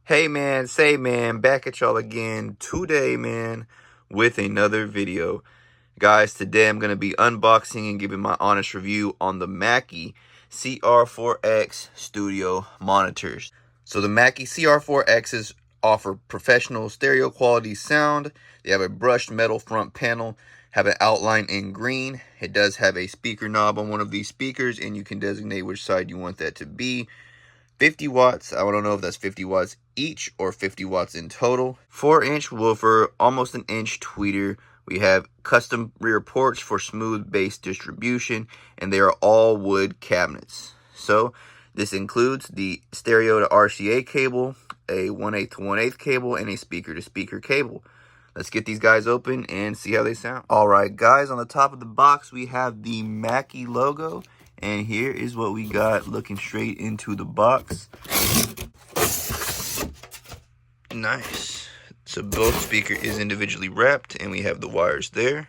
Hey man, say man, back at y'all again today, man, with another video. Guys, today I'm going to be unboxing and giving my honest review on the Mackie CR4-X studio monitors. So the Mackie CR4-Xs offer professional stereo quality sound. They have a brushed metal front panel, have an outline in green. It does have a speaker knob on one of these speakers, and you can designate which side you want that to be. 50 watts, I don't know if that's 50 watts each or 50 watts in total. 4-inch woofer, almost an inch tweeter. We have custom rear ports for smooth bass distribution, and they are all wood cabinets. So this includes the stereo to RCA cable, a 1/8 to 1/8 cable, and a speaker to speaker cable. Let's get these guys open and see how they sound. All right, guys, on the top of the box, we have the Mackie logo. And here is what we got looking straight into the box. Nice. So both speaker is individually wrapped and we have the wires there.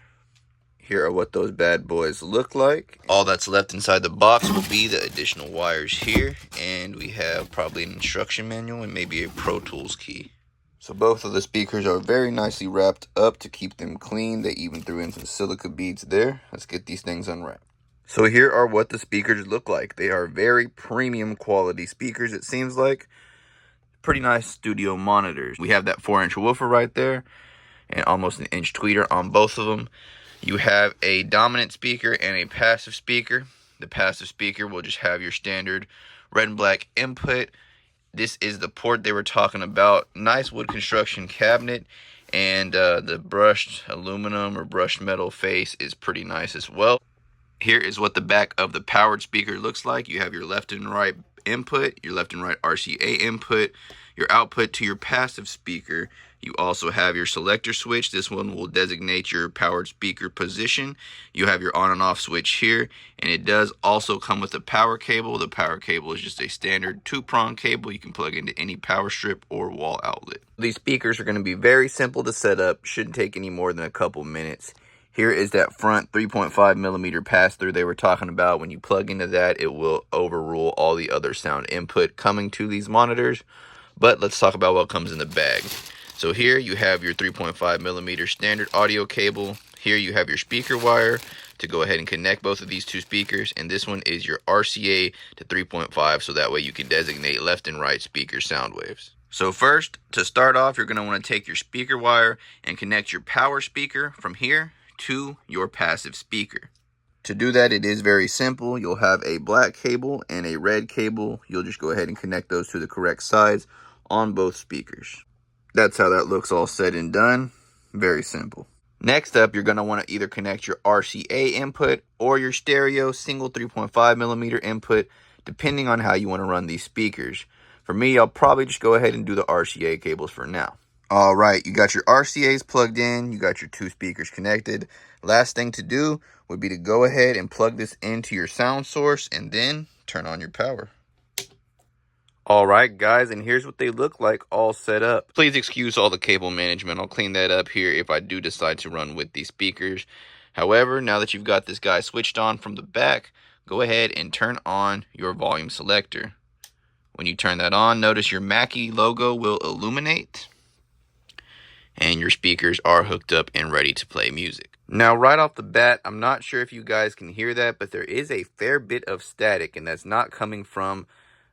Here are what those bad boys look like. All that's left inside the box will be the additional wires here. And we have probably an instruction manual and maybe a Pro Tools key. So both of the speakers are very nicely wrapped up to keep them clean. They even threw in some silica beads there. Let's get these things unwrapped. So here are what the speakers look like. They are very premium quality speakers, it seems like. Pretty nice studio monitors. We have that 4-inch woofer right there and almost an inch tweeter on both of them. You have a dominant speaker and a passive speaker. The passive speaker will just have your standard red and black input. This is the port they were talking about. Nice wood construction cabinet, and the brushed aluminum or brushed metal face is pretty nice as well. Here is what the back of the powered speaker looks like. You have your left and right input, your left and right RCA input, your output to your passive speaker. You also have your selector switch. This one will designate your powered speaker position. You have your on and off switch here, and it does also come with a power cable. The power cable is just a standard 2-prong cable you can plug into any power strip or wall outlet. These speakers are going to be very simple to set up. Shouldn't take any more than a couple minutes. Here is that front 3.5 millimeter pass-through they were talking about. When you plug into that, it will overrule all the other sound input coming to these monitors. But let's talk about what comes in the bag. So here you have your 3.5 millimeter standard audio cable. Here you have your speaker wire to go ahead and connect both of these two speakers. And this one is your RCA to 3.5, so that way you can designate left and right speaker sound waves. So first, to start off, you're going to want to take your speaker wire and connect your power speaker from here to your passive speaker. To do that, it is very simple. You'll have a black cable and a red cable. You'll just go ahead and connect those to the correct sides on both speakers. That's how that looks all said and done. Very simple. Next up, you're going to want to either connect your RCA input or your stereo single 3.5 millimeter input, depending on how you want to run these speakers. For me, I'll probably just go ahead and do the RCA cables for now. All right, you got your RCAs plugged in, you got your two speakers connected. Last thing to do would be to go ahead and plug this into your sound source and then turn on your power. All right, guys, and here's what they look like all set up. Please excuse all the cable management. I'll clean that up here if I do decide to run with these speakers. However, now that you've got this guy switched on from the back, go ahead and turn on your volume selector. When you turn that on, notice your Mackie logo will illuminate, and your speakers are hooked up and ready to play music. Now, right off the bat, I'm not sure if you guys can hear that, but there is a fair bit of static, and that's not coming from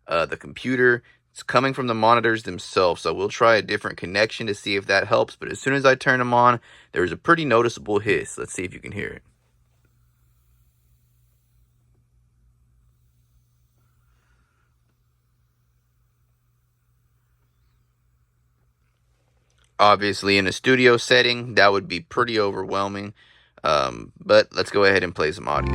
the computer. It's coming from the monitors themselves, so we'll try a different connection to see if that helps. But as soon as I turn them on, there's a pretty noticeable hiss. Let's see if you can hear it. Obviously, in a studio setting, that would be pretty overwhelming. But let's go ahead and play some audio.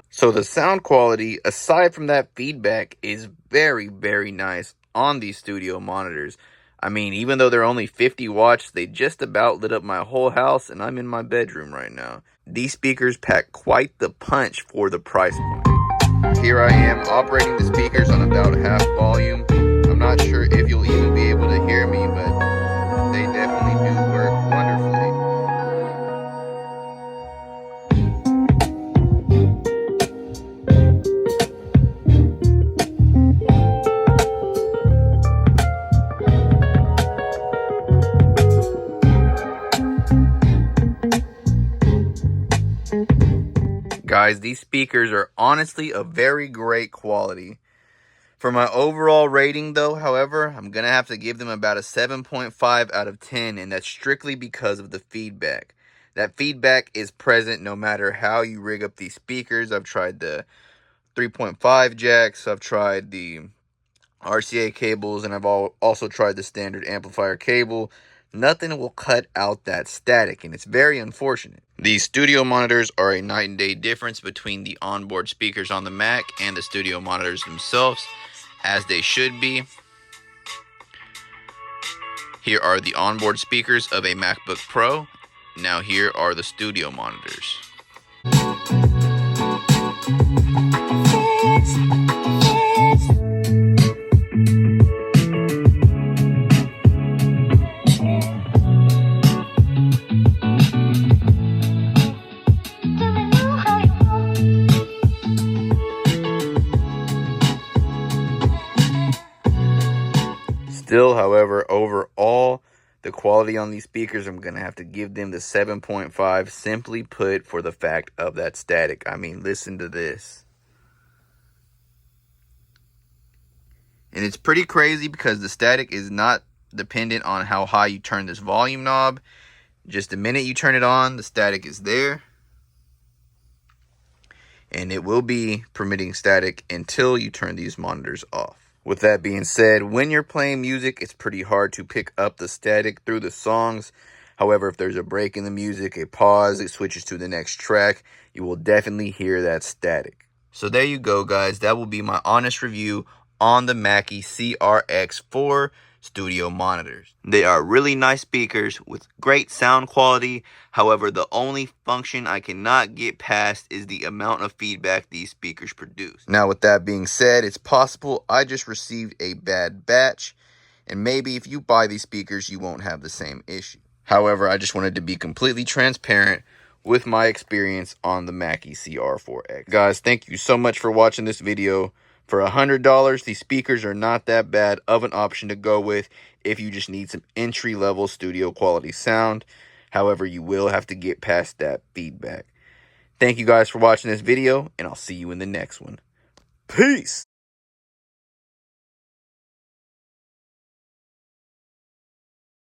So the sound quality, aside from that feedback, is very, very nice on these studio monitors. I mean, even though they're only 50 watts, they just about lit up my whole house, and I'm in my bedroom right now. These speakers pack quite the punch for the price point. Here I am operating the speakers on about half volume. I'm not sure if you'll even be able to hear me, but they guys, these speakers are honestly a very great quality. For my overall rating, though, however, I'm going to have to give them about a 7.5 out of 10, and that's strictly because of the feedback. That feedback is present no matter how you rig up these speakers. I've tried the 3.5 jacks, I've tried the RCA cables, and I've also tried the standard amplifier cable. Nothing will cut out that static, and it's very unfortunate. These studio monitors are a night and day difference between the onboard speakers on the Mac and the studio monitors themselves, as they should be. Here are the onboard speakers of a MacBook Pro. Now here are the studio monitors. Still, however, overall, the quality on these speakers, I'm going to have to give them the 7.5, simply put, for the fact of that static. I mean, listen to this. And it's pretty crazy because the static is not dependent on how high you turn this volume knob. Just the minute you turn it on, the static is there. And it will be permitting static until you turn these monitors off. With that being said, when you're playing music, it's pretty hard to pick up the static through the songs. However, if there's a break in the music, a pause, it switches to the next track, you will definitely hear that static. So there you go, guys. That will be my honest review on the Mackie CR4-X studio monitors. They are really nice speakers with great sound quality. However, the only function I cannot get past is the amount of feedback these speakers produce. Now, with that being said, it's possible I just received a bad batch, and maybe if you buy these speakers, you won't have the same issue. However, I just wanted to be completely transparent with my experience on the Mackie CR4-X. Guys, thank you so much for watching this video. For $100, these speakers are not that bad of an option to go with if you just need some entry-level studio quality sound. However, you will have to get past that feedback. Thank you guys for watching this video, and I'll see you in the next one. Peace!